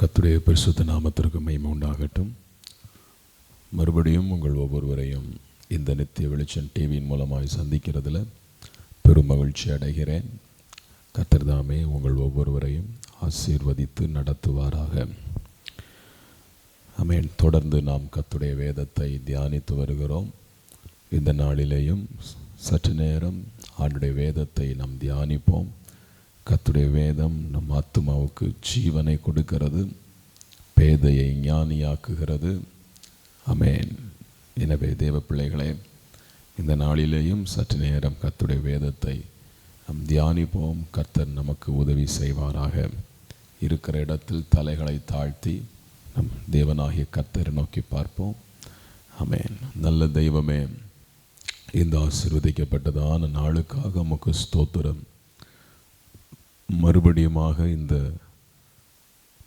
கர்த்தருடைய பரிசுத்த நாமத்திற்கு மகிமை உண்டாகட்டும். மறுபடியும் உங்கள் ஒவ்வொருவரையும் இந்த நித்திய வெளிச்சம் டிவியின் மூலமாக சந்திக்கிறதுல பெரும் மகிழ்ச்சி அடைகிறேன். கர்த்தர் தாமே உங்கள் ஒவ்வொருவரையும் ஆசீர்வதித்து நடத்துவாராக. ஆமென். தொடர்ந்து நாம் கர்த்தருடைய வேதத்தை தியானித்து வருகிறோம். இந்த நாளிலேயும் சற்று நேரம் ஆண்டுடைய வேதத்தை நாம் தியானிப்போம். கர்த்தருடைய வேதம் நம் ஆத்துமாவுக்கு ஜீவனை கொடுக்கிறது, பேதையை ஞானியாக்குகிறது. ஆமென். எனவே தேவ பிள்ளைகளே, இந்த நாளிலேயும் சற்று நேரம் கர்த்தருடைய வேதத்தை நாம் தியானிப்போம். கர்த்தர் நமக்கு உதவி செய்வாராக. இருக்கிற இடத்தில் தலைகளை தாழ்த்தி நம் தேவனாகிய கர்த்தரை நோக்கி பார்ப்போம். ஆமென். நல்ல தெய்வமே, இந்த ஆசீர்வதிக்கப்பட்டதான நாளுக்காக உமக்கு ஸ்தோத்திரம். மறுபடியுமாக இந்த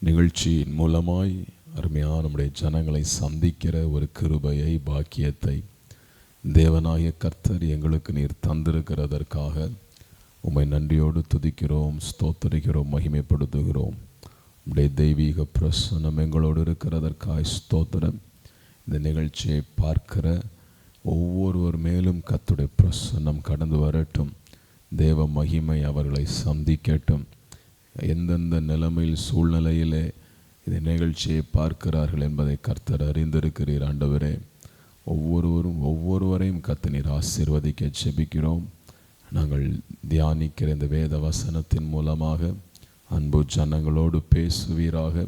நிகழ்ச்சியின் மூலமாய் அருமையான நம்முடைய ஜனங்களை சந்திக்கிற ஒரு கிருபையை, பாக்கியத்தை தேவனாகிய கர்த்தர் எங்களுக்கு நீர் தந்திருக்கிறதற்காக உம்மை நன்றியோடு துதிக்கிறோம், ஸ்தோத்தரிக்கிறோம், மகிமைப்படுத்துகிறோம். உம்முடைய தெய்வீக பிரசன்னம் எங்களோடு இருக்கிறதற்காக ஸ்தோத்திரம். இந்த நிகழ்ச்சியை பார்க்கிற ஒவ்வொருவர் மேலும் கர்த்தருடைய பிரசன்னம் கடந்து வரட்டும். தேவ மகிமை அவர்களை சந்திக்கட்டும். எந்தெந்த நிலைமையில் சூழ்நிலையிலே இந்த நிகழ்ச்சியை பார்க்கிறார்கள் என்பதை கர்த்தர் அறிந்திருக்கிறீர். ஆண்டவரே, ஒவ்வொருவரையும் கர்த்தர் நீர் ஆசீர்வதிக்க ஜெபிக்கிறோம். நாங்கள் தியானிக்கிற இந்த வேத வசனத்தின் மூலமாக அன்பு ஜனங்களோடு பேசுவீராக,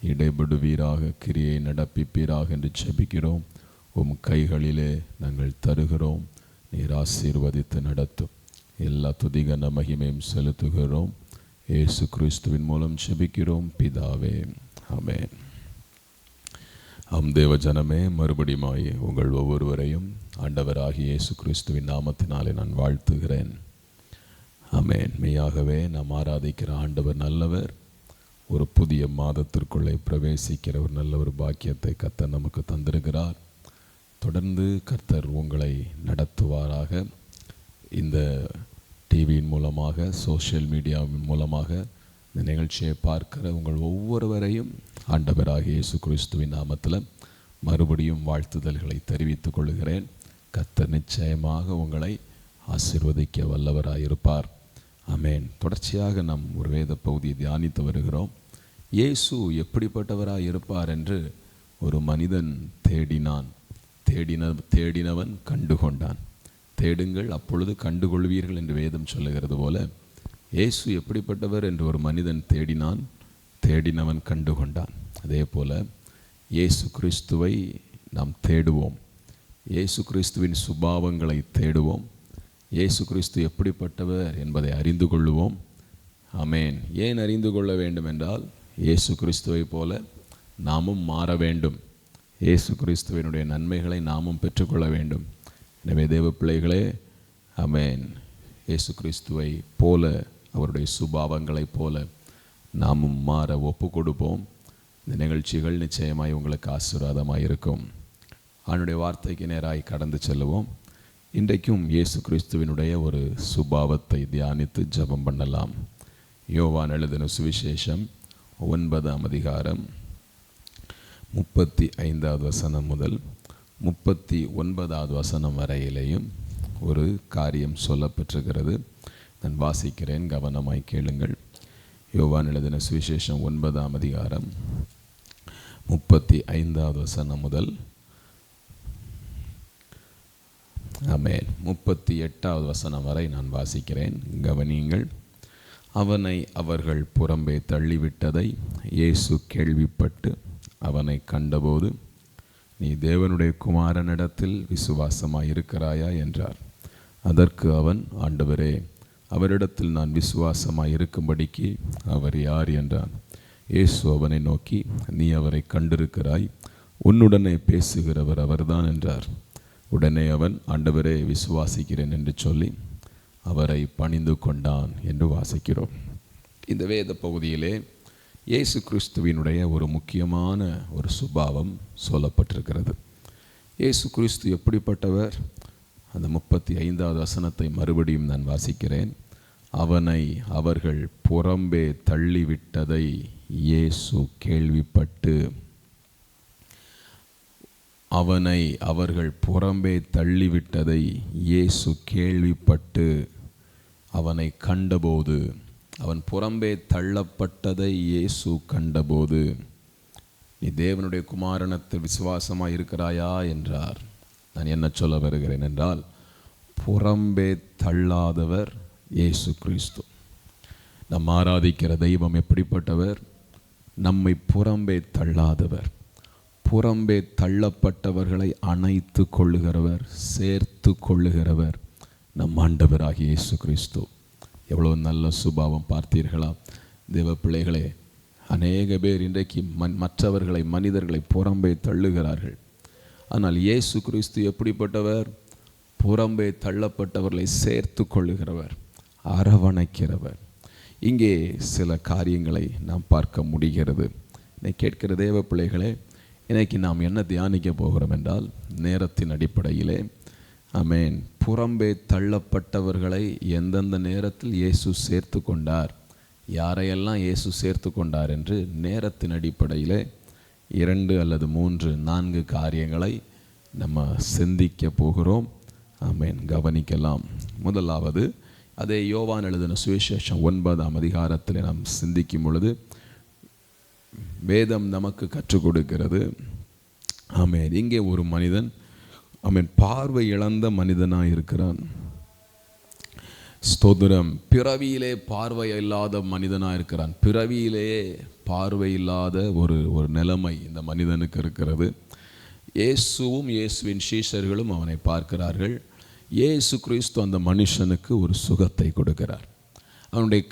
இடைபடுவீராக, கிரியை நடப்பிப்பீராக என்று ஜெபிக்கிறோம். உம் கைகளிலே நாங்கள் தருகிறோம். நீர் ஆசீர்வதித்து நடத்தும். எல்லா துதிகன மகிமையும் செலுத்துகிறோம். இயேசு கிறிஸ்துவின் மூலம் ஜெபிக்கிறோம் பிதாவே, ஆமென். தேவ ஜனமே, மறுபடியுமாய் உங்கள் ஒவ்வொருவரையும் ஆண்டவராகிய இயேசு கிறிஸ்துவின் நாமத்தினாலே நான் வாழ்த்துகிறேன். ஆமென். மெய்யாகவே நாம் ஆராதிக்கிற ஆண்டவர் நல்லவர். ஒரு புதிய மாதத்திற்குள்ளே பிரவேசிக்கிற ஒரு நல்ல ஒரு பாக்கியத்தை கர்த்தர் நமக்கு தந்திருக்கிறார். தொடர்ந்து கர்த்தர் உங்களை நடத்துவாராக. இந்த டிவியின் மூலமாக, சோஷியல் மீடியாவின் மூலமாக இந்த நிகழ்ச்சியை பார்க்கிற உங்கள் ஒவ்வொருவரையும் ஆண்டவராகிய இயேசு கிறிஸ்துவின் நாமத்தில் மறுபடியும் வாழ்த்துதல்களை தெரிவித்துக் கொள்கிறேன். கர்த்தர் நிச்சயமாக உங்களை ஆசீர்வதிக்க வல்லவராயிருப்பார். ஆமென். தொடர்ச்சியாக நாம் ஒரு வேத பகுதியை தியானித்து வருகிறோம். இயேசு எப்படிப்பட்டவராய் இருப்பார் என்று ஒரு மனிதன் தேடினான். தேடினவன் கண்டுகொண்டான். தேடுங்கள், அப்பொழுது கண்டுகொள்வீர்கள் என்று வேதம் சொல்லுகிறது போல, இயேசு எப்படிப்பட்டவர் என்று ஒரு மனிதன் தேடினான். தேடினவன் கண்டுகொண்டான். அதே போல இயேசு கிறிஸ்துவை நாம் தேடுவோம். இயேசு கிறிஸ்துவின் சுபாவங்களை தேடுவோம். இயேசு கிறிஸ்து எப்படிப்பட்டவர் என்பதை அறிந்து கொள்ளுவோம். ஆமென். ஏன் அறிந்து கொள்ள வேண்டும் என்றால், இயேசு கிறிஸ்துவை போல நாமும் மாற வேண்டும். இயேசு கிறிஸ்துவினுடைய நன்மைகளை நாமும் பெற்றுக்கொள்ள வேண்டும். எனவே தேவ பிள்ளைகளே, ஆமென், இயேசு கிறிஸ்துவை போல, அவருடைய சுபாவங்களைப் போல நாமும் மாற ஒப்பு கொடுப்போம். இந்த நிகழ்ச்சிகள் நிச்சயமாய் உங்களுக்கு ஆசீர்வாதமாக இருக்கும். அவனுடைய வார்த்தைக்கு நேராய் கடந்து செல்லுவோம். இன்றைக்கும் இயேசு கிறிஸ்துவினுடைய ஒரு சுபாவத்தை தியானித்து ஜெபம் பண்ணலாம். யோவான் எழுதின சுவிசேஷம் 9ஆம் அதிகாரம் 35வது வசனம் முதல் 39வது வசனம் வரையிலேயும் ஒரு காரியம் சொல்லப்பட்டிருக்கிறது. நான் வாசிக்கிறேன், கவனமாய் கேளுங்கள். யோவான் எழுதின சுவிசேஷம் 9ஆம் அதிகாரம் 35வது வசனம் முதல் 38வது வசனம் வரை நான் வாசிக்கிறேன். கவனியுங்கள். அவனை அவர்கள் புறம்பே தள்ளிவிட்டதை இயேசு கேள்விப்பட்டு அவனை கண்டபோது, நீ தேவனுடைய குமாரனிடத்தில் விசுவாசமாய் இருக்கிறாயா என்றார். அதற்கு அவன், ஆண்டவரே, அவரிடத்தில் நான் விசுவாசமாய் இருக்கும்படிக்கு அவர் யார் என்றான். இயேசு அவனை நோக்கி, நீ அவரை கண்டிருக்கிறாய், உன்னுடனே பேசுகிறவர் அவர்தான் என்றார். உடனே அவன், ஆண்டவரே, விசுவாசிக்கிறேன் என்று சொல்லி அவரை பணிந்து கொண்டான் என்று வாசிக்கிறோம். இந்த வேத பகுதியிலே இயேசு கிறிஸ்துவினுடைய ஒரு முக்கியமான ஒரு சுபாவம் சொல்லப்பட்டிருக்கிறது. இயேசு கிறிஸ்து எப்படிப்பட்டவர்? அந்த 35வது வசனத்தை மறுபடியும் நான் வாசிக்கிறேன். அவனை அவர்கள் புறம்பே தள்ளிவிட்டதை இயேசு கேள்விப்பட்டு அவனை அவர்கள் புறம்பே தள்ளிவிட்டதை இயேசு கேள்விப்பட்டு அவனை கண்டபோது, அவன் புறம்பே தள்ளப்பட்டதை இயேசு கண்டபோது, நீ தேவனுடைய குமாரனத்தில் விசுவாசமாக இருக்கிறாயா என்றார். நான் என்ன சொல்ல வருகிறேன் என்றால், புறம்பே தள்ளாதவர் இயேசு கிறிஸ்து. நம் ஆராதிக்கிற தெய்வம் எப்படிப்பட்டவர்? நம்மை புறம்பே தள்ளாதவர், புறம்பே தள்ளப்பட்டவர்களை அணைத்து கொள்ளுகிறவர், சேர்த்து கொள்ளுகிறவர் நம் ஆண்டவராகிய இயேசு கிறிஸ்து. எவ்வளோ நல்ல சுபாவம் பார்த்தீர்களா தேவ பிள்ளைகளே? அநேக பேர் இன்றைக்கு மற்றவர்களை, மனிதர்களை புறம்பே தள்ளுகிறார்கள். ஆனால் இயேசு கிறிஸ்து எப்படிப்பட்டவர்? புறம்பே தள்ளப்பட்டவர்களை சேர்த்து கொள்ளுகிறவர், அரவணைக்கிறவர். இங்கே சில காரியங்களை நாம் பார்க்க முடிகிறது. என்னை கேட்கிற தேவ பிள்ளைகளே, இன்னைக்கு நாம் என்ன தியானிக்க போகிறோம் என்றால், நேரத்தின் அடிப்படையிலே ஆமென், புறம்பே தள்ளப்பட்டவர்களை எந்தெந்த நேரத்தில் இயேசு சேர்த்து கொண்டார், யாரையெல்லாம் இயேசு சேர்த்து கொண்டார் என்று நேரத்தின் அடிப்படையில் 2 அல்லது 3, 4 காரியங்களை நம்ம சிந்திக்க போகிறோம். ஆமென், கவனிக்கலாம். முதலாவது, அதே யோவான் எழுதின சுவிசேஷம் 9ஆம் அதிகாரத்தில் நாம் சிந்திக்கும் பொழுது வேதம் நமக்கு கற்றுக் கொடுக்கிறது. ஆமென், இங்கே ஒரு மனிதன் ஆமென் பார்வை இழந்த மனிதனாக இருக்கிறான். ஸ்தோத்திரம். பிறவியிலே பார்வை இல்லாத மனிதனாக இருக்கிறான். பிறவியிலேயே பார்வை இல்லாத ஒரு நிலைமை இந்த மனிதனுக்கு இருக்கிறது. இயேசுவும் இயேசுவின் சீஷர்களும் அவனை பார்க்கிறார்கள். இயேசு கிறிஸ்து அந்த மனுஷனுக்கு ஒரு சுகத்தை கொடுக்கிறார். அவனுடைய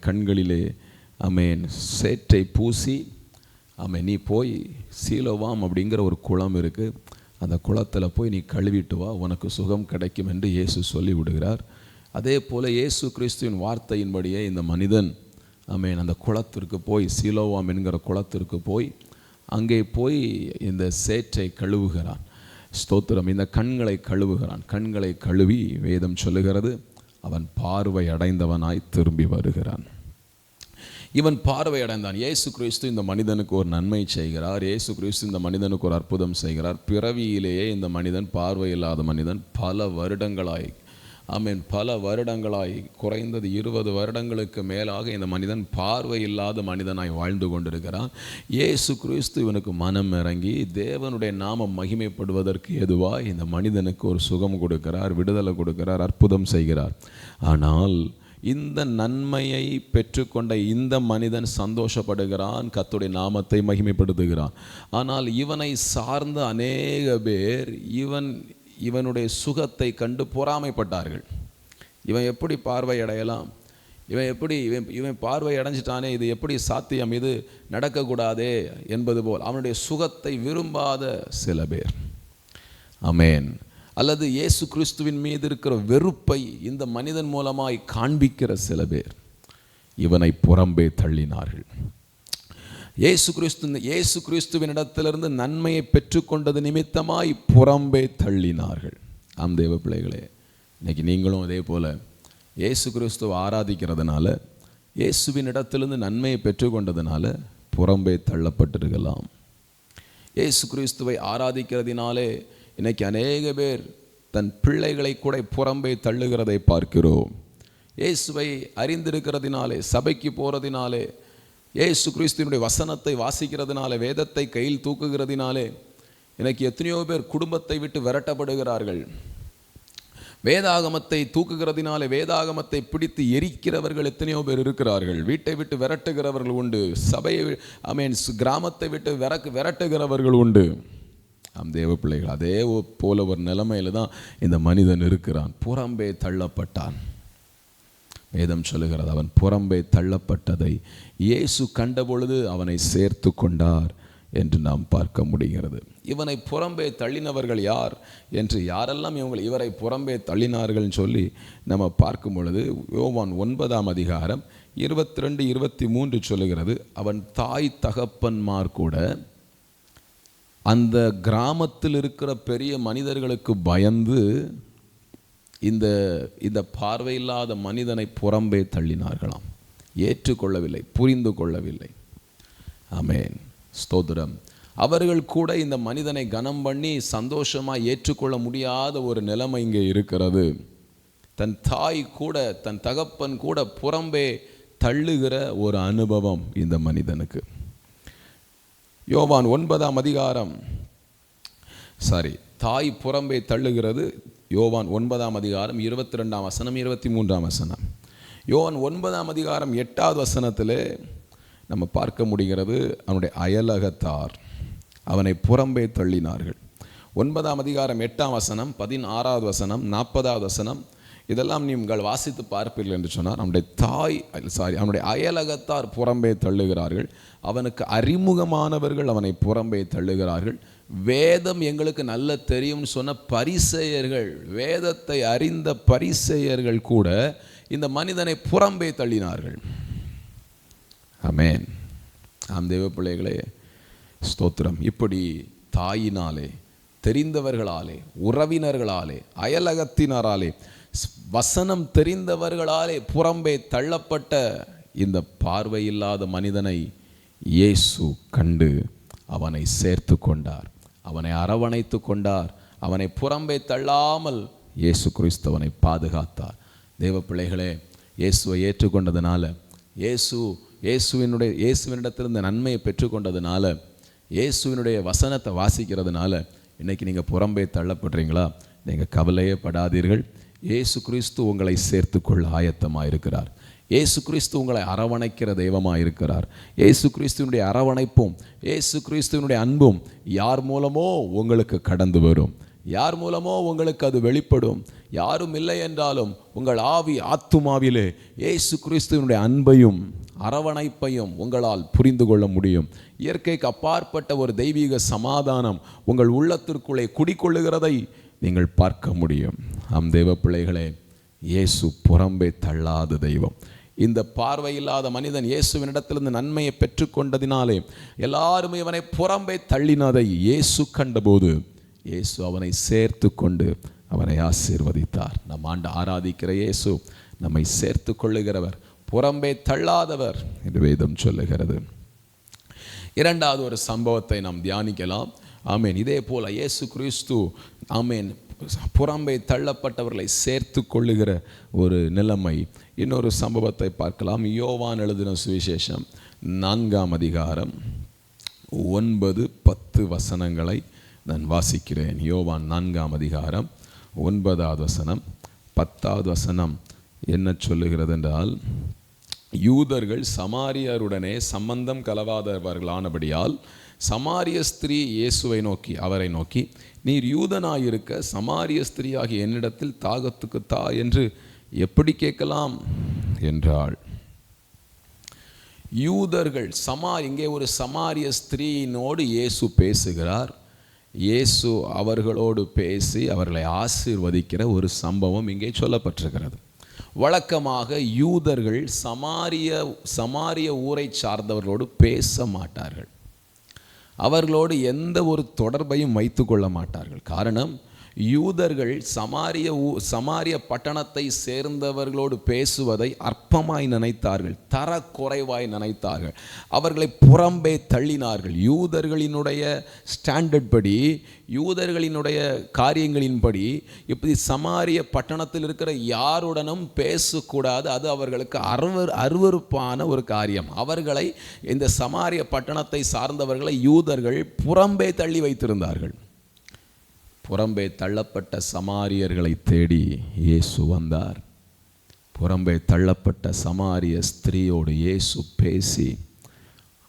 கண்களிலே ஆமென் சேற்றை பூசி, ஆமென், நீ போய் சீலோவாம் அப்படிங்கிற ஒரு குளம் இருக்குது, அந்த குளத்தில் போய் நீ கழுவிட்டு வா, உனக்கு சுகம் கிடைக்கும் என்று இயேசு சொல்லி விடுகிறார். அதே போல் இயேசு கிறிஸ்துவின் வார்த்தையின்படியே இந்த மனிதன் ஆமென் அந்த குளத்திற்கு போய், சீலோவாம் என்கிற குளத்திற்கு போய், அங்கே போய் இந்த சேற்றை கழுவுகிறான். ஸ்தோத்திரம். இந்த கண்களை கழுவுகிறான். கண்களை கழுவி வேதம் சொல்லுகிறது, அவன் பார்வை அடைந்தவனாய் திரும்பி வருகிறான். இவன் பார்வை அடைந்தான். இயேசு கிறிஸ்து இந்த மனிதனுக்கு ஒரு நன்மை செய்கிறார். இயேசு கிறிஸ்து இந்த மனிதனுக்கு ஒரு அற்புதம் செய்கிறார். பிறவியிலேயே இந்த மனிதன், பார்வை இல்லாத மனிதன், பல வருடங்களாய் ஆமென் குறைந்தது 20 வருடங்களுக்கு மேலாக இந்த மனிதன் பார்வை இல்லாத மனிதனாய் வாழ்ந்து கொண்டிருக்கிறான். இயேசு கிறிஸ்து இவனுக்கு மனம் இறங்கி தேவனுடைய நாமம் மகிமைப்படுவதற்கு எதுவாய் இந்த மனிதனுக்கு ஒரு சுகம் கொடுக்கிறார், விடுதலை கொடுக்கிறார், அற்புதம் செய்கிறார். ஆனால் இந்த நன்மையை பெற்றுக்கொண்ட இந்த மனிதன் சந்தோஷப்படுகிறான், கர்த்தருடைய நாமத்தை மகிமைப்படுத்துகிறான். ஆனால் இவனை சார்ந்த அநேக பேர் இவனுடைய சுகத்தை கண்டு பொறாமைப்பட்டார்கள். இவன் எப்படி பார்வை அடையலாம், இவன் பார்வை அடைஞ்சிட்டானே, இது எப்படி சாத்தியம், இது நடக்கக்கூடாதே என்பது போல் அவனுடைய சுகத்தை விரும்பாத சில பேர், ஆமென், அல்லது இயேசு கிறிஸ்துவின் மீது இருக்கிற வெறுப்பை இந்த மனிதன் மூலமாய் காண்பிக்கிற சில பேர் இவனை புறம்பே தள்ளினார்கள். இயேசு கிறிஸ்துவின் இடத்திலிருந்து நன்மையை பெற்றுக்கொண்டது நிமித்தமாய் புறம்பே தள்ளினார்கள். ஆம் தேவ பிள்ளைகளே, இன்னைக்கு நீங்களும் அதே போல் இயேசு கிறிஸ்துவை ஆராதிக்கிறதுனால, இயேசுவின் இடத்திலிருந்து நன்மையை பெற்றுக்கொண்டதுனால புறம்பே தள்ளப்பட்டிருக்கலாம். இயேசு கிறிஸ்துவை ஆராதிக்கிறதுனாலே இன்னைக்கு அநேக பேர் தன் பிள்ளைகளை கூட புறம்பே தள்ளுகிறதை பார்க்கிறோம். இயேசுவை அறிந்திருக்கிறதினாலே, சபைக்கு போகிறதினாலே, இயேசு கிறிஸ்துவினுடைய வசனத்தை வாசிக்கிறதுனாலே, வேதத்தை கையில் தூக்குகிறதினாலே இன்னைக்கு எத்தனையோ பேர் குடும்பத்தை விட்டு விரட்டப்படுகிறார்கள். வேதாகமத்தை தூக்குகிறதினாலே, வேதாகமத்தை பிடித்து எரிக்கிறவர்கள் எத்தனையோ பேர் இருக்கிறார்கள். வீட்டை விட்டு விரட்டுகிறவர்கள் உண்டு. சபையை கிராமத்தை விட்டு விரட்டுகிறவர்கள் உண்டு. தேவ பிள்ளைகள், அதே போல ஒரு நிலைமையில தான் இந்த மனிதன் இருக்கிறான். புறம்பே தள்ளப்பட்டான். வேதம் சொல்லுகிறது, அவன் புறம்பே தள்ளப்பட்டதை இயேசு கண்டபொழுது அவனை சேர்த்து கொண்டார் என்று நாம் பார்க்க முடிகிறது. இவனை புறம்பே தள்ளினவர்கள் யார் என்று, யாரெல்லாம் இவரை புறம்பே தள்ளினார்கள் சொல்லி நம்ம பார்க்கும் பொழுது, யோவான் 9ஆம் அதிகாரம் 22, 23 சொல்லுகிறது, அவன் தாய் தகப்பன்மார் கூட அந்த கிராமத்தில் இருக்கிற பெரிய மனிதர்களுக்கு பயந்து இந்த பார்வையில்லாத மனிதனை புறம்பே தள்ளினார்களாம். ஏற்றுக்கொள்ளவில்லை, புரிந்து கொள்ளவில்லை. ஆமென், ஸ்தோத்திரம். அவர்கள் கூட இந்த மனிதனை கனம் பண்ணி சந்தோஷமாக ஏற்றுக்கொள்ள முடியாத ஒரு நிலைமை இங்கே இருக்கிறது. தன் தாய் கூட, தன் தகப்பன் கூட புறம்பே தள்ளுகிற ஒரு அனுபவம் இந்த மனிதனுக்கு. யோவான் 9ஆம் அதிகாரம், தாய் புறம்பே தள்ளுகிறது. யோவான் 9ஆம் அதிகாரம் 22ஆம் வசனம், 23ஆம் வசனம். யோவான் 9ஆம் அதிகாரம் 8வது வசனத்திலே நம்ம பார்க்க முடிகிறது, அவனுடைய அயலகத்தார் அவனை புறம்பே தள்ளினார்கள். 9ஆம் அதிகாரம் 8ஆம் வசனம், 16வது வசனம், 40வது வசனம், இதெல்லாம் நீங்கள் வாசித்து பார்ப்பீர்கள் என்று சொன்னார். அவனுடைய அயலகத்தார் புறம்பே தள்ளுகிறார்கள். அவனுக்கு அறிமுகமானவர்கள் அவனை புறம்பே தள்ளுகிறார்கள். வேதம் எங்களுக்கு நல்ல தெரியும்னு சொன்ன பரிசேயர்கள், வேதத்தை அறிந்த பரிசேயர்கள் கூட இந்த மனிதனை புறம்பே தள்ளினார்கள். ஆமென். ஆம் தேவ பிள்ளைகளே, ஸ்தோத்திரம். இப்படி தாயினாலே, தெரிந்தவர்களாலே, உறவினர்களாலே, அயலகத்தினராலே, வசனம் தெரிந்தவர்களாலே புறம்பே தள்ளப்பட்ட இந்த பார்வையில்லாத மனிதனை இயேசு கண்டு அவனை சேர்த்து கொண்டார், அவனை அரவணைத்து கொண்டார். அவனை புறம்பே தள்ளாமல் இயேசு கிறிஸ்து அவனை பாதுகாத்தார். தேவ பிள்ளைகளே, இயேசுவை ஏற்றுக்கொண்டதுனால, இயேசுவினிடத்திலிருந்து நன்மையை பெற்றுக்கொண்டதுனால, இயேசுவினுடைய வசனத்தை வாசிக்கிறதுனால இன்றைக்கி நீங்கள் புறம்பே தள்ளப்படுறீங்களா? நீங்கள் கவலையே படாதீர்கள். இயேசு கிறிஸ்து உங்களை சேர்த்து கொள்ள ஆயத்தமாக இருக்கிறார். இயேசு கிறிஸ்து உங்களை அரவணைக்கிற தெய்வமாக இருக்கிறார். இயேசு கிறிஸ்துவனுடைய அரவணைப்பும் இயேசு கிறிஸ்துவனுடைய அன்பும் யார் மூலமோ உங்களுக்கு கடந்து வரும், யார் மூலமோ உங்களுக்கு அது வெளிப்படும். யாரும் இல்லை என்றாலும் உங்கள் ஆவி ஆத்துமாவிலே இயேசு கிறிஸ்துவனுடைய அன்பையும் அரவணைப்பையும் உங்களால் புரிந்து கொள்ள முடியும். இயற்கைக்கு அப்பாற்பட்ட ஒரு தெய்வீக சமாதானம் உங்கள் உள்ளத்திற்குள்ளே குடிக்கொள்ளுகிறதை நீங்கள் பார்க்க முடியும். ஆம் தேவ பிள்ளைகளே, இயேசு புறம்பே தள்ளாத தெய்வம். இந்த பார்வையில்லாத மனிதன் இயேசுவினிடத்திலிருந்து நன்மையை பெற்றுக்கொண்டதினாலே எல்லாருமே இவனை புறம்பே தள்ளினதை இயேசு கண்டபோது இயேசு அவனை சேர்த்து கொண்டு அவனை ஆசீர்வதித்தார். நம் ஆண்டு ஆராதிக்கிற இயேசு நம்மை சேர்த்து கொள்ளுகிறவர், புறம்பே தள்ளாதவர் என்று வேதம் சொல்லுகிறது. இரண்டாவது ஒரு சம்பவத்தை நாம் தியானிக்கலாம். ஆமேன். இதே போல இயேசு கிறிஸ்து ஆமேன் புறம்பே தள்ளப்பட்டவர்களை சேர்த்து கொள்ளுகிற ஒரு நிலைமை. இன்னொரு சம்பவத்தை பார்க்கலாம். யோவான் எழுதின சுவிசேஷம் 4ஆம் அதிகாரம் 9-10 வசனங்களை நான் வாசிக்கிறேன். யோவான் 4ஆம் அதிகாரம் 9வது வசனம் 10வது வசனம் என்ன சொல்லுகிறது என்றால், யூதர்கள் சமாரியருடனே சம்பந்தம் கலவாதவர்களானபடியால் சமாரிய ஸ்திரீ இயேசுவை நோக்கி, அவரை நோக்கி, நீர் யூதனாயிருக்க சமாரிய ஸ்திரீயாகிய என்னிடத்தில் தாகத்துக்கு தா என்று எப்படி கேட்கலாம் என்றாள். யூதர்கள் இங்கே ஒரு சமாரிய ஸ்திரீயினோடு இயேசு பேசுகிறார். இயேசு அவர்களோடு பேசி அவர்களை ஆசீர்வதிக்கிற ஒரு சம்பவம் இங்கே சொல்லப்பட்டிருக்கிறது. வழக்கமாக யூதர்கள் சமாரிய ஊரை சார்ந்தவர்களோடு பேச மாட்டார்கள். அவர்களோடு எந்த ஒரு தொடர்பையும் வைத்து கொள்ள மாட்டார்கள். காரணம், யூதர்கள் சமாரிய பட்டணத்தை சேர்ந்தவர்களோடு பேசுவதை அற்பமாய் நினைத்தார்கள், தரக்குறைவாய் நினைத்தார்கள். அவர்களை புறம்பே தள்ளினார்கள். யூதர்களினுடைய ஸ்டாண்டர்ட் படி, யூதர்களினுடைய காரியங்களின்படி இப்படி சமாரிய பட்டணத்தில் இருக்கிற யாருடனும் பேசக்கூடாது. அது அவர்களுக்கு அருவருப்பான ஒரு காரியம். அவர்களை, இந்த சமாரிய பட்டணத்தை சார்ந்தவர்களை யூதர்கள் புறம்பே தள்ளி வைத்திருந்தார்கள். புறம்பே தள்ளப்பட்ட சமாரியர்களை தேடி இயேசு வந்தார். புறம்பே தள்ளப்பட்ட சமாரிய ஸ்திரீயோடு இயேசு பேசி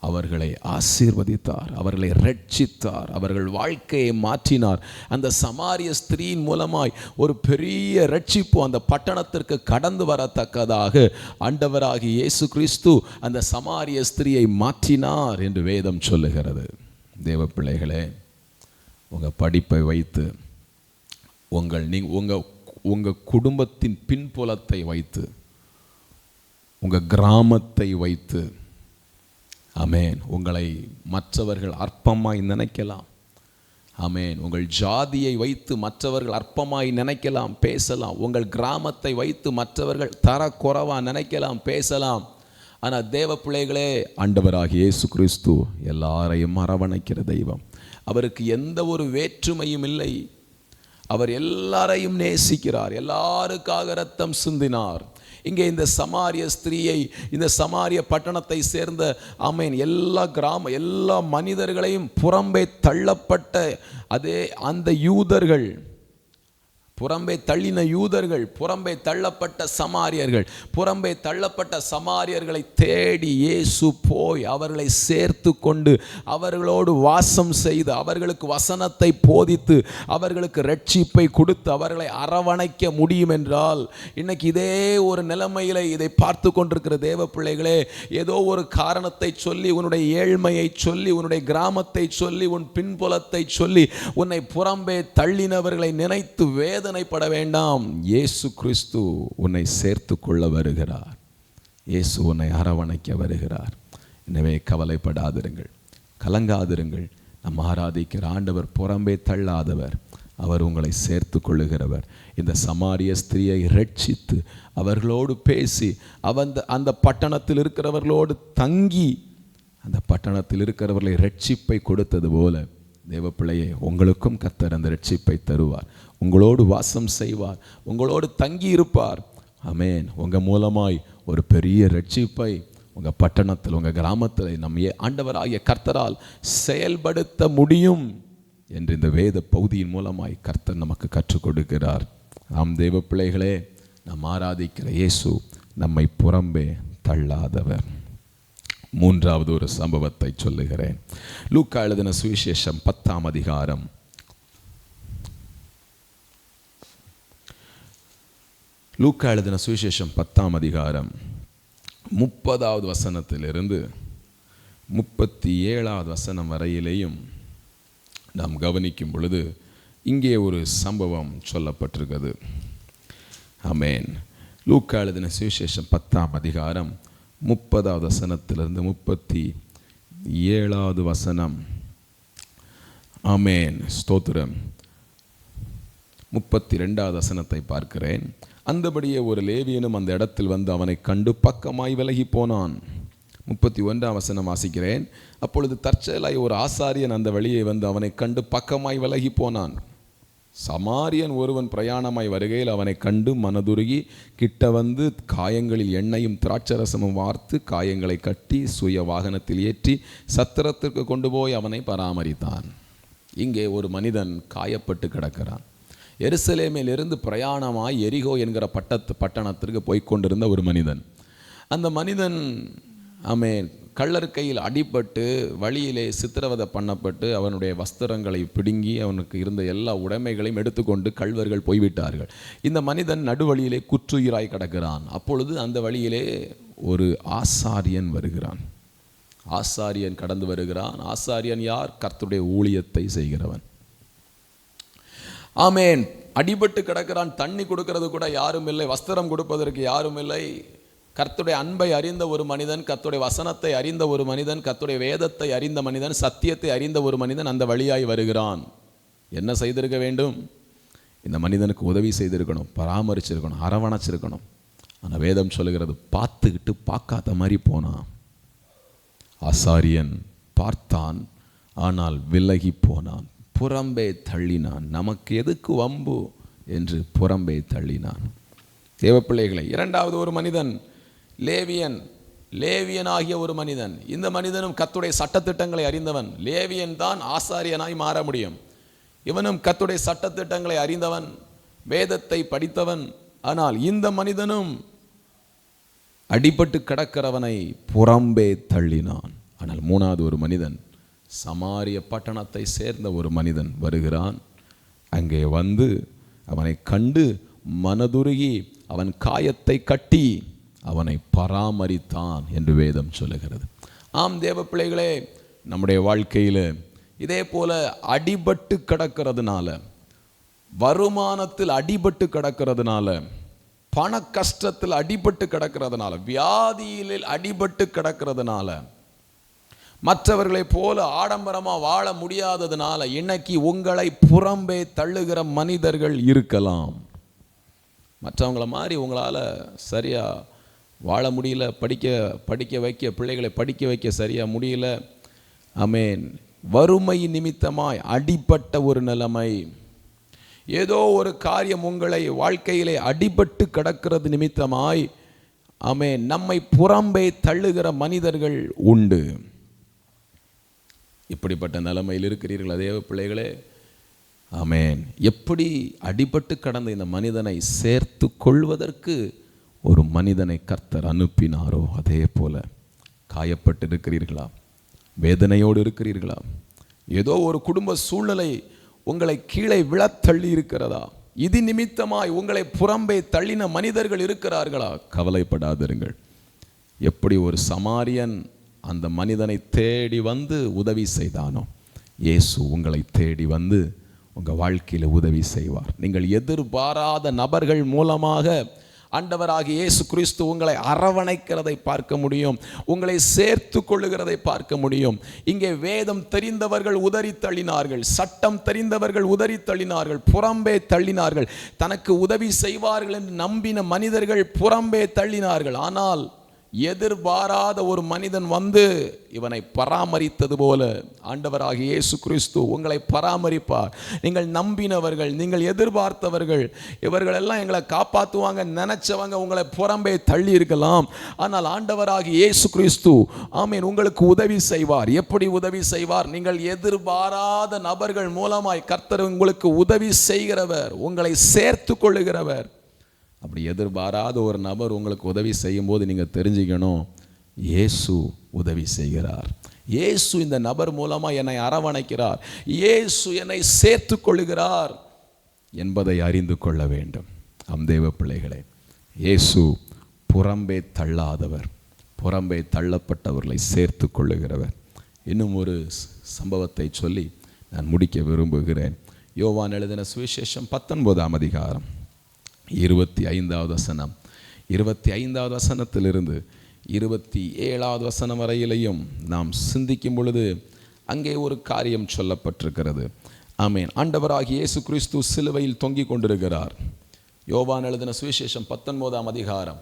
அவர்களை ஆசீர்வதித்தார், அவர்களை ரட்சித்தார், அவர்கள் வாழ்க்கையை மாற்றினார். அந்த சமாரிய ஸ்திரீயின் மூலமாய் ஒரு பெரிய ரட்சிப்பு அந்த பட்டணத்திற்கு கடந்து வரத்தக்கதாக ஆண்டவராகிய இயேசு கிறிஸ்து அந்த சமாரிய ஸ்திரீயை மாற்றினார் என்று வேதம் சொல்லுகிறது. தேவ பிள்ளைகளே, உங்கள் படிப்பை வைத்து, உங்கள் குடும்பத்தின் பின்புலத்தை வைத்து, உங்கள் கிராமத்தை வைத்து, ஆமேன், உங்களை மற்றவர்கள் அற்பமாய் நினைக்கலாம். ஆமேன். உங்கள் ஜாதியை வைத்து மற்றவர்கள் அற்பமாய் நினைக்கலாம், பேசலாம். உங்கள் கிராமத்தை வைத்து மற்றவர்கள் தரக்குறைவாக நினைக்கலாம், பேசலாம். ஆனால் தேவ பிள்ளைகளே, ஆண்டவராகிய இயேசு கிறிஸ்து எல்லாரையும் அரவணைக்கிற தெய்வம். அவருக்கு எந்த ஒரு வேற்றுமையும் இல்லை. அவர் எல்லாரையும் நேசிக்கிறார், எல்லாருக்காக இரத்தம் சிந்தினார். இங்கே இந்த சமாரிய ஸ்திரீயை, இந்த சமாரிய பட்டணத்தை சேர்ந்த எல்லா மனிதர்களையும் புறம்பே தள்ளப்பட்ட அந்த யூதர்கள், புறம்பே தள்ளின யூதர்கள், புறம்பே தள்ளப்பட்ட சமாரியர்கள், புறம்பே தள்ளப்பட்ட சமாரியர்களை தேடி இயேசு போய் அவர்களை சேர்த்து கொண்டு அவர்களோடு வாசம் செய்து அவர்களுக்கு வசனத்தை போதித்து அவர்களுக்கு ரட்சிப்பை கொடுத்து அவர்களை அரவணைக்க முடியும் என்றால், இன்னைக்கு இதே ஒரு நிலைமையில இதை பார்த்து கொண்டிருக்கிற தேவ பிள்ளைகளே, ஏதோ ஒரு காரணத்தை சொல்லி, உன்னுடைய ஏழ்மையை சொல்லி, உன்னுடைய கிராமத்தை சொல்லி, உன் பின்புலத்தை சொல்லி உன்னை புறம்பே தள்ளினவர்களை நினைத்து வேதனைப்பட வேண்டாம். இயேசு கிறிஸ்து உன்னை சேர்த்து கொள்ள வருகிறார். இயேசு உன்னை அரவணைக்க வருகிறார். எனவே கவலைப்படாதிருங்கள், கலங்காதிருங்கள். நம் ஆராதிக்கிற ஆண்டவர் புறம்பே தள்ளாதவர். அவர் உங்களை சேர்த்து கொள்ளுகிறவர். இந்த சமாரிய ஸ்திரியை ரட்சித்து அவர்களோடு பேசி அந்த பட்டணத்தில் இருக்கிறவர்களோடு தங்கி அந்த பட்டணத்தில் இருக்கிறவர்களை ரட்சிப்பை கொடுத்தது போல தேவப்பிள்ளையே, உங்களுக்கும் கர்த்தர் அந்த ரட்சிப்பை தருவார். உங்களோடு வாசம் செய்வார், உங்களோடு தங்கி இருப்பார். ஆமென். உங்கள் மூலமாய் ஒரு பெரிய ரட்சிப்பை உங்கள் பட்டணத்தில், உங்கள் கிராமத்தில் நம் ஆண்டவராகிய கர்த்தரால் செயல்படுத்த முடியும் என்று இந்த வேத பகுதியின் மூலமாய் கர்த்தர் நமக்கு கற்றுக் கொடுக்கிறார். நாம் தேவ பிள்ளைகளே, நாம் ஆராதிக்கிற இயேசு நம்மை புறம்பே தள்ளாதவர். மூன்றாவது ஒரு சம்பவத்தை சொல்லுகிறேன். லூக்கா எழுதின சுவிசேஷம் 10ஆம் அதிகாரம். லூக்கா எழுதின சுவிசேஷம் 10ஆம் அதிகாரம் 30வது வசனத்திலிருந்து 37வது வசனம் வரையிலேயும் நாம் கவனிக்கும் பொழுது இங்கே ஒரு சம்பவம் சொல்லப்பட்டிருக்கிறது. ஆமென். லூக்கா எழுதின சுவிசேஷம் 10ஆம் அதிகாரம் 30வது வசனத்திலிருந்து 37வது வசனம். ஆமென். ஸ்தோத்திரம். 32வது வசனத்தை பார்க்கிறேன். அந்தபடியே ஒரு லேவியனும் அந்த இடத்தில் வந்து அவனை கண்டு பக்கமாய் விலகி போனான். 31ஆம் வசனம் வாசிக்கிறேன். அப்பொழுது தற்செயலாய் ஒரு ஆசாரியன் அந்த வழியை வந்து அவனை கண்டு பக்கமாய் விலகி போனான். சமாரியன் ஒருவன் பிரயாணமாய் வருகையில் அவனை கண்டு மனதுருகி கிட்ட வந்து காயங்களில் எண்ணெயும் திராட்சரசமும் வார்த்து காயங்களை கட்டி சுய வாகனத்தில் ஏற்றி சத்திரத்திற்கு கொண்டு போய் அவனை பராமரித்தான். இங்கே ஒரு மனிதன் காயப்பட்டு கிடக்கிறான். எருசலேமில் இருந்து பிரயாணமாய் எரிகோ என்கிற பட்டணத்திற்கு போய்கொண்டிருந்த ஒரு மனிதன். அந்த மனிதன் கள்ளர் கையில் அடிபட்டு வழியிலே சித்திரவதை பண்ணப்பட்டு அவனுடைய வஸ்திரங்களை பிடுங்கி அவனுக்கு இருந்த எல்லா உடைமைகளையும் எடுத்துக்கொண்டு கள்வர்கள் போய்விட்டார்கள். இந்த மனிதன் நடுவழியிலே குற்றுயிராய் கிடக்கிறான். அப்பொழுது அந்த வழியிலே ஒரு ஆசாரியன் வருகிறான். ஆசாரியன் கடந்து வருகிறான். ஆசாரியன் யார்? கர்த்தருடைய ஊழியத்தை செய்கிறவன். ஆமென். அடிபட்டு கிடக்கிறான். தண்ணி கொடுக்கிறது கூட யாரும் இல்லை, வஸ்திரம் கொடுப்பதற்கு யாரும் இல்லை. கர்த்தருடைய அன்பை அறிந்த ஒரு மனிதன், கர்த்தருடைய வசனத்தை அறிந்த ஒரு மனிதன், கர்த்தருடைய வேதத்தை அறிந்த மனிதன், சத்தியத்தை அறிந்த ஒரு மனிதன் அந்த வழியாய் வருகிறான். என்ன செய்திருக்க வேண்டும்? இந்த மனிதனுக்கு உதவி செய்திருக்கணும், பராமரிச்சிருக்கணும், அரவணைச்சிருக்கணும். ஆனால் வேதம் சொல்லுகிறது, பார்த்துக்கிட்டு பார்க்காத மாதிரி போனான். ஆசாரியன் பார்த்தான், ஆனால் விலகி போனான், புறம்பே தள்ளினான். நமக்கு எதுக்கு வம்பு என்று புறம்பே தள்ளினான். தேவப்பிள்ளைகளை, இரண்டாவது ஒரு மனிதன், லேவியனாகிய ஒரு மனிதன். இந்த மனிதனும் கர்த்தருடைய சட்டத்திட்டங்களை அறிந்தவன். லேவியன் தான் ஆசாரியனாய் மாற முடியும். இவனும் கர்த்தருடைய சட்டத்திட்டங்களை அறிந்தவன், வேதத்தை படித்தவன். ஆனால் இந்த மனிதனும் அடிபட்டு கிடக்கிறவனை புறம்பே தள்ளினான். ஆனால் மூணாவது ஒரு மனிதன், சமாரிய பட்டணத்தை சேர்ந்த ஒரு மனிதன் வருகிறான். அங்கே வந்து அவனை கண்டு மனதுருகி அவன் காயத்தை கட்டி அவனை பராமரித்தான் என்று வேதம் சொல்லுகிறது. ஆம் தேவ பிள்ளைகளே, நம்முடைய வாழ்க்கையில் இதே போல அடிபட்டு கிடக்கிறதுனால, வருமானத்தில் அடிபட்டு கிடக்கிறதுனால, பண கஷ்டத்தில் அடிபட்டு கிடக்கிறதுனால, வியாதியில் அடிபட்டு கிடக்கிறதுனால, மற்றவர்களைப் போல ஆடம்பரமாக வாழ முடியாததுனால இன்னைக்கு உங்களை புறம்பே தள்ளுகிற மனிதர்கள் இருக்கலாம். மற்றவங்கள மாதிரி உங்களால் சரியாக வாழ முடியல, படிக்க வைக்க பிள்ளைகளை படிக்க வைக்க சரியாக முடியல. ஆமென். வறுமை நிமித்தமாய் அடிபட்ட ஒரு நிலைமை, ஏதோ ஒரு காரியம் உங்களை வாழ்க்கையிலே அடிபட்டு கிடக்கிறது நிமித்தமாய் ஆமென் நம்மை புறம்பே தள்ளுகிற மனிதர்கள் உண்டு. இப்படிப்பட்ட நிலைமையில் இருக்கிறீர்கள் அதே பிள்ளைகளே. ஆமென். எப்படி அடிபட்டு கடந்த இந்த மனிதனை சேர்த்து கொள்வதற்கு ஒரு மனிதனை கர்த்தர் அனுப்பினாரோ அதே போல காயப்பட்டு இருக்கிறீர்களா? வேதனையோடு இருக்கிறீர்களா? ஏதோ ஒரு குடும்ப சூழ்நிலை உங்களை கீழே விழத்தள்ளி இருக்கிறதா? இது நிமித்தமாய் உங்களை புறம்பே தள்ளின மனிதர்கள் இருக்கிறார்களா? கவலைப்படாதிருங்கள். எப்படி ஒரு சமாரியன் அந்த மனிதனை தேடி வந்து உதவி செய்தானோ, இயேசு உங்களை தேடி வந்து உங்கள் வாழ்க்கையில் உதவி செய்வார். நீங்கள் எதிர்பாராத நபர்கள் மூலமாக ஆண்டவராகிய இயேசு கிறிஸ்து உங்களை அரவணைக்கிறதை பார்க்க முடியும், உங்களை சேர்த்து கொள்ளுகிறதை பார்க்க முடியும். இங்கே வேதம் தெரிந்தவர்கள் உதறி தள்ளினார்கள், சட்டம் தெரிந்தவர்கள் உதறி தள்ளினார்கள், புறம்பே தள்ளினார்கள். தனக்கு உதவி செய்வார்கள் என்று நம்பின மனிதர்கள் புறம்பே தள்ளினார்கள். ஆனால் எதிர்பாராத ஒரு மனிதன் வந்து இவனை பராமரித்தது போல ஆண்டவராகிய இயேசு கிறிஸ்து உங்களை பராமரிப்பார். நீங்கள் நம்பினவர்கள், நீங்கள் எதிர்பார்த்தவர்கள், இவர்களெல்லாம் எங்களை காப்பாற்றுவாங்க நினைச்சவங்க உங்களை புறம்பே தள்ளி இருக்கலாம். ஆனால் ஆண்டவராகிய இயேசு கிறிஸ்து ஆமென் உங்களுக்கு உதவி செய்வார். எப்படி உதவி செய்வார்? நீங்கள் எதிர்பாராத நபர்கள் மூலமாய் கர்த்தர் உங்களுக்கு உதவி செய்கிறவர், உங்களை சேர்த்து கொள்ளுகிறவர். அப்படி எதிர்பாராத ஒரு நபர் உங்களுக்கு உதவி செய்யும் போது நீங்கள் தெரிஞ்சுக்கணும், இயேசு உதவி செய்கிறார். இயேசு இந்த நபர் மூலமாக என்னை அரவணைக்கிறார், இயேசு என்னை சேர்த்து கொள்ளுகிறார் என்பதை அறிந்து கொள்ள வேண்டும். தேவ பிள்ளைகளே, இயேசு புறம்பே தள்ளாதவர், புறம்பே தள்ளப்பட்டவர்களை சேர்த்து கொள்ளுகிறவர். இன்னும் ஒரு சம்பவத்தை சொல்லி நான் முடிக்க விரும்புகிறேன். யோவான் எழுதின சுவிசேஷம் 19ஆம் அதிகாரம் 25வது வசனம், 25வது வசனத்திலிருந்து 27வது வசனம் வரையிலையும் நாம் சிந்திக்கும் பொழுது அங்கே ஒரு காரியம் சொல்லப்பட்டிருக்கிறது. ஆமென். ஆண்டவராகிய இயேசு கிறிஸ்து சிலுவையில் தொங்கிக் கொண்டிருக்கிறார். யோவான் எழுதின சுவிசேஷம் 19ஆம் அதிகாரம்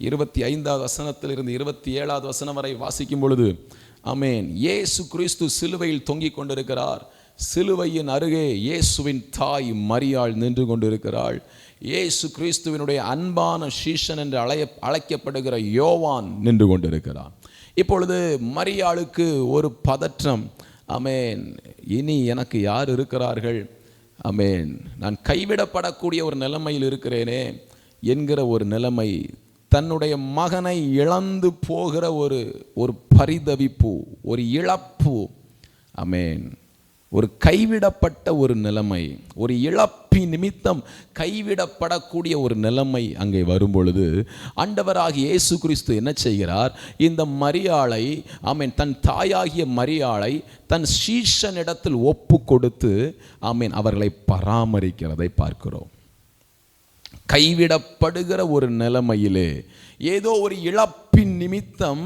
25வது வசனத்திலிருந்து 27வது வசனம் வரை வாசிக்கும் பொழுது ஆமென், இயேசு கிறிஸ்து சிலுவையில் தொங்கிக் கொண்டிருக்கிறார். சிலுவையின் அருகே இயேசுவின் தாய் மரியாள் நின்று கொண்டிருக்கிறாள். இயேசு கிறிஸ்துவினுடைய அன்பான சீஷன் என்று அழைக்கப்படுகிற யோவான் நின்று கொண்டிருக்கிறான். இப்பொழுது மரியாளுக்கு ஒரு பதற்றம். ஆமென், இனி எனக்கு யார் இருக்கிறார்கள்? ஆமென், நான் கைவிடப்படக்கூடிய ஒரு நிலைமையில் இருக்கிறேனே என்கிற ஒரு நிலைமை, தன்னுடைய மகனை இழந்து போகிற ஒரு பரிதவிப்பு, ஒரு இழப்பு. ஆமென், ஒரு கைவிடப்பட்ட ஒரு நிலைமை, ஒரு இழப்பின் நிமித்தம் கைவிடப்படக்கூடிய ஒரு நிலைமை அங்கே வரும்பொழுது ஆண்டவராகிய இயேசு கிறிஸ்து என்ன செய்கிறார்? இந்த மரியாளை ஆமென், தன் தாயாகிய மரியாளை தன் சீஷனிடத்தில் ஒப்பு கொடுத்து ஆமென் அவர்களை பராமரிக்கிறதை பார்க்கிறோம். கைவிடப்படுகிற ஒரு நிலைமையிலே, ஏதோ ஒரு இழப்பின் நிமித்தம்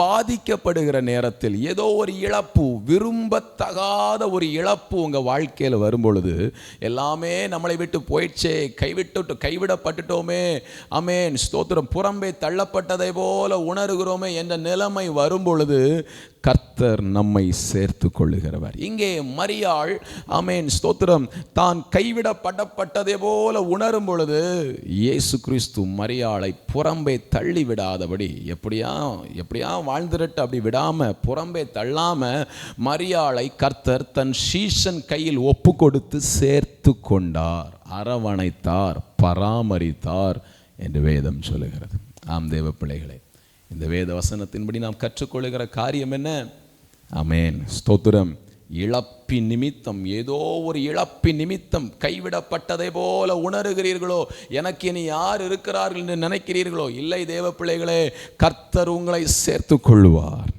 பாதிக்கப்படுகிற நேரத்தில், ஏதோ ஒரு இழப்பு, விரும்பத்தகாத ஒரு இழப்பு உங்கள் வாழ்க்கையில் வரும்பொழுது, எல்லாமே நம்மளை விட்டு போயிடுச்சே, கைவிடப்பட்டுட்டோமே, ஆமென் ஸ்தோத்திரம், புறம்பே தள்ளப்பட்டதை போல உணர்கிறோமே என்ற நிலைமை வரும்பொழுது கர்த்தர் நம்மை சேர்த்து கொள்ளுகிறவர். இங்கே மரியாள் ஆமென் ஸ்தோத்திரம் தான் கைவிடப்பட்டதே போல உணரும் பொழுது இயேசு கிறிஸ்து மரியாளை புறம்பே தள்ளி விடாதபடி, எப்படியா வாழ்ந்துட்டு அப்படி விடாம, புறம்பே தள்ளாம மரியாளை கர்த்தர் தன் சீஷன் கையில் ஒப்பு கொடுத்து சேர்த்து கொண்டார், அரவணைத்தார், பராமரித்தார் என்று வேதம் சொல்லுகிறது. தேவ பிள்ளைகளே, இந்த வேத வசனத்தின்படி நாம் கற்றுக்கொள்ளுகிற காரியம் என்ன? ஆமென் ஸ்தோத்திரம், இழப்பின் நிமித்தம், ஏதோ ஒரு இழப்பின் நிமித்தம் கைவிடப்பட்டதை போல உணர்கிறீர்களோ, எனக்கு இனி யார் இருக்கிறார்கள் என்று நினைக்கிறீர்களோ, இல்லை தேவ பிள்ளைகளே, கர்த்தர் உங்களை சேர்த்து கொள்ளுவார்.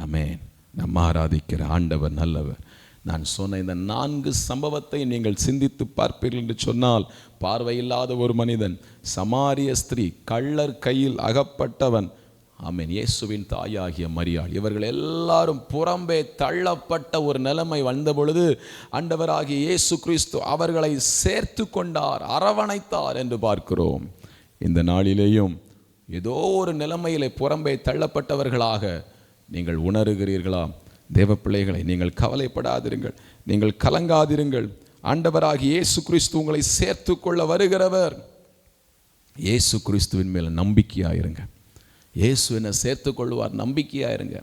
ஆமென். நம்ம ஆராதிக்கிற ஆண்டவர் நல்லவர். நான் சொன்ன இந்த 4 சம்பவத்தை நீங்கள் சிந்தித்து பார்ப்பீர்கள் என்று சொன்னால், பார்வையில்லாத ஒரு மனிதன், சமாரிய ஸ்திரீ, கள்ளர் கையில் அகப்பட்டவன், ஆமென் இயேசுவின் தாயாகிய மரியாள், இவர்கள் எல்லாரும் புறம்பே தள்ளப்பட்ட ஒரு நிலைமை வந்த பொழுது ஆண்டவராகிய இயேசு கிறிஸ்து அவர்களை சேர்த்து கொண்டார், அரவணைத்தார் என்று பார்க்கிறோம். இந்த நாளிலேயும் ஏதோ ஒரு நிலைமையிலே புறம்பே தள்ளப்பட்டவர்களாக நீங்கள் உணர்கிறீர்களா? தேவ பிள்ளைகளை, நீங்கள் கவலைப்படாதிருங்கள், நீங்கள் கலங்காதிருங்கள். ஆண்டவராகிய இயேசு கிறிஸ்து உங்களை சேர்த்து கொள்ள வருகிறவர். இயேசு கிறிஸ்துவின் மேல் நம்பிக்கையாயிருங்க. இயேசு என்னை சேர்த்து கொள்வார், நம்பிக்கையாயிருங்க.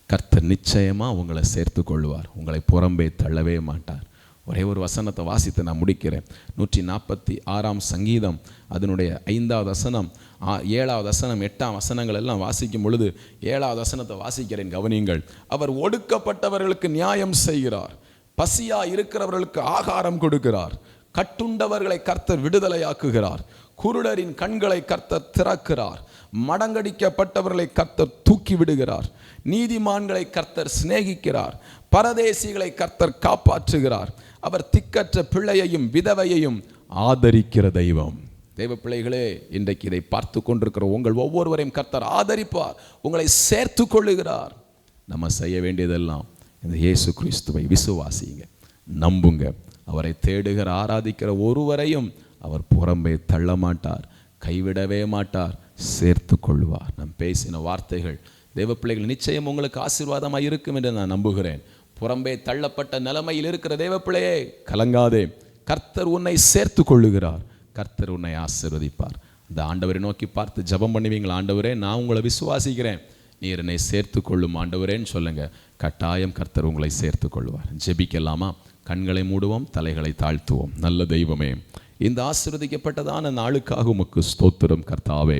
கர்த்தர் நிச்சயமாக உங்களை சேர்த்து கொள்வார். உங்களை புறம்பே தள்ளவே மாட்டார். ஒரே ஒரு வசனத்தை வாசித்து நான் முடிக்கிறேன். 146 சங்கீதம் அதனுடைய 5வது வசனம், 7வது வசனம், 8ஆம் வசனங்கள் எல்லாம் வாசிக்கும் பொழுது 7வது வசனத்தை வாசிக்கிறேன், கவனியுங்கள். அவர் ஒடுக்கப்பட்டவர்களுக்கு நியாயம் செய்கிறார், பசியா இருக்கிறவர்களுக்கு ஆகாரம் கொடுக்கிறார், கட்டுண்டவர்களை கர்த்தர் விடுதலையாக்குகிறார், குருடரின் கண்களை கர்த்தர் திறக்கிறார், மடங்கடிக்கப்பட்டவர்களை கர்த்தர் தூக்கி விடுகிறார், நீதிமான்களை கர்த்தர் சிநேகிக்கிறார், பரதேசிகளை கர்த்தர் காப்பாற்றுகிறார். அவர் திக்கற்ற பிள்ளையையும் விதவையையும் ஆதரிக்கிற தெய்வம். தெய்வ பிள்ளைகளே, இன்றைக்கு இதை பார்த்து கொண்டிருக்கிற உங்கள் ஒவ்வொருவரையும் கர்த்தர் ஆதரிப்பார், உங்களை சேர்த்து கொள்ளுகிறார். நம்ம செய்ய வேண்டியதெல்லாம் இந்த இயேசு கிறிஸ்துவை விசுவாசிங்க, நம்புங்க. அவரை தேடுகிற ஆராதிக்கிற ஒருவரையும் அவர் புறம்பே தள்ள மாட்டார், கைவிடவே மாட்டார், சேர்த்து கொள்வார். நாம் பேசின வார்த்தைகள் தேவ பிள்ளைகள் நிச்சயம் உங்களுக்கு ஆசீர்வாதமாக இருக்கும் என்று நான் நம்புகிறேன். புறம்பே தள்ளப்பட்ட நிலைமையில் இருக்கிற தேவ பிள்ளையே, கலங்காதே. கர்த்தர் உன்னை சேர்த்து கொள்ளுகிறார், கர்த்தர் உன்னை ஆசீர்வதிப்பார். அந்த ஆண்டவரை நோக்கி பார்த்து ஜெபம் பண்ணுவீங்களா? ஆண்டவரே, நான் உங்களை விசுவாசிக்கிறேன், நீர் என்னை சேர்த்து கொள்ளும் ஆண்டவரேன்னு சொல்லுங்க. கட்டாயம் கர்த்தர் உங்களை சேர்த்து கொள்வார். ஜெபிக்கலாமா? கண்களை மூடுவோம், தலைகளை தாழ்த்துவோம். நல்ல தெய்வமே, இந்த ஆசீர்வதிக்கப்பட்டதான நாளுக்காக உமக்கு ஸ்தோத்திரம் கர்த்தாவே.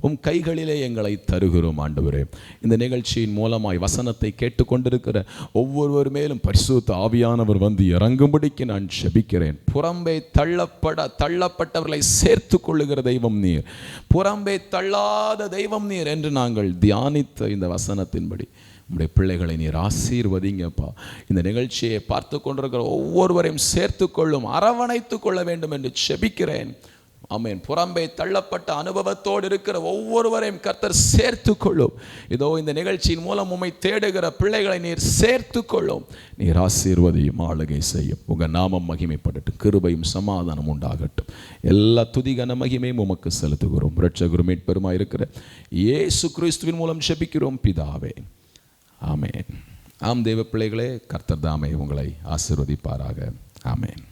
உம் கைகளிலே எங்களை தருகிறோம் ஆண்டவரே. இந்த நிகழ்ச்சியின் மூலமாய் வசனத்தை கேட்டுக்கொண்டிருக்கிற ஒவ்வொருவர் மேலும் பரிசுத்த ஆவியானவர் வந்து இறங்கும்படிக்கு நான் ஜெபிக்கிறேன். புறம்பே தள்ளப்பட்டவர்களை சேர்த்து கொள்ளுகிற தெய்வம் நீர், புறம்பே தள்ளாத தெய்வம் நீர் என்று நாங்கள் தியானித்த இந்த வசனத்தின்படி உம்முடைய பிள்ளைகளை நீர் ஆசீர்வதிங்கப்பா. இந்த நிகழ்ச்சியை பார்த்து கொண்டிருக்கிற ஒவ்வொருவரையும் சேர்த்து கொள்ளும், அரவணைத்து கொள்ள வேண்டும் என்று செபிக்கிறேன். ஆமென். புறம்பே தள்ளப்பட்ட அனுபவத்தோடு இருக்கிற ஒவ்வொருவரையும் கர்த்தர் சேர்த்து கொள்ளும். இதோ இந்த நிகழ்ச்சியின் மூலம் உம்மை தேடுகிற பிள்ளைகளை நீர் சேர்த்து கொள்ளும். நீர் ஆசீர்வதியும், ஆளுகை செய்யும். உங்க நாமம் மகிமைப்படட்டும், கிருபையும் சமாதானம் உண்டாகட்டும். எல்லா துதிகன மகிமையும் உமக்கு செலுத்துகிறோம். இரட்சகரும் மீட்பெருமாய் இருக்கிற இயேசு கிறிஸ்துவின் மூலம் செபிக்கிறோம் பிதாவே, ஆமென். ஆம் தேவ பிள்ளைகளே, கர்த்தர் தாமே உங்களை ஆசீர்வதிப்பாராக. ஆமென்.